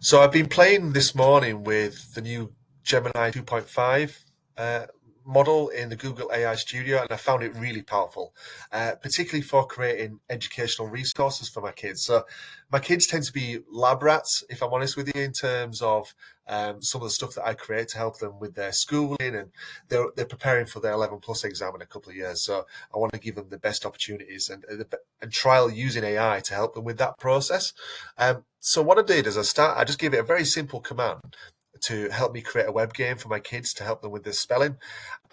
So I've been playing this morning with the new Gemini 2.5 model in the Google AI Studio, and I found it really powerful, particularly for creating educational resources for my kids. So my kids tend to be lab rats, if I'm honest with you, in terms of some of the stuff that I create to help them with their schooling, and they're preparing for their 11 plus exam in a couple of years. So I want to give them the best opportunities and trial using AI to help them with that process. So what I did is I just gave it a very simple command to help me create a web game for my kids to help them with their spelling.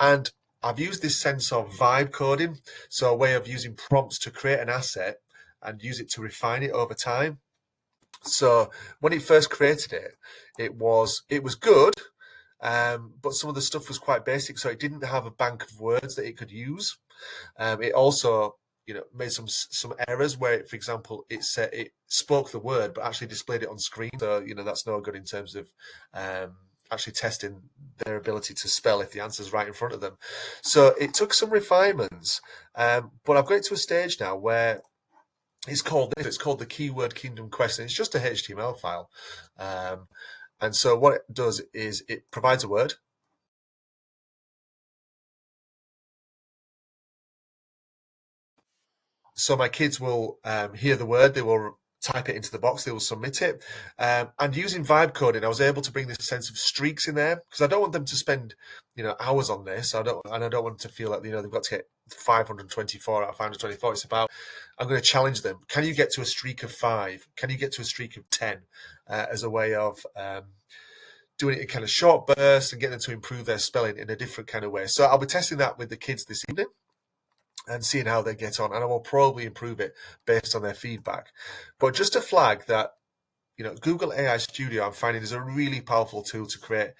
And I've used this sense of vibe coding, so a way of using prompts to create an asset and use it to refine it over time. So when it first created it, it was good, but some of the stuff was quite basic, so it didn't have a bank of words that it could use. It also, made some errors where, for example, it said it spoke the word but actually displayed it on screen. So that's no good in terms of actually testing their ability to spell if the answer's right in front of them. So it took some refinements, but I've got it to a stage now where it's called the Keyword Kingdom Quest, and it's just a HTML file. And so what it does is it provides a word. So my kids will hear the word, they will type it into the box, they will submit it. And using vibe coding, I was able to bring this sense of streaks in there because I don't want them to spend, hours on this. I don't want them to feel like they've got to get 524 out of 524. It's about I'm going to challenge them. Can you get to a streak of 5? Can you get to a streak of 10? As a way of doing it in kind of short bursts and getting them to improve their spelling in a different kind of way. So I'll be testing that with the kids this evening and seeing how they get on. And I will probably improve it based on their feedback. But just to flag that, Google AI Studio, I'm finding is a really powerful tool to create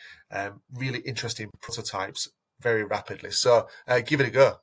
really interesting prototypes very rapidly. So give it a go.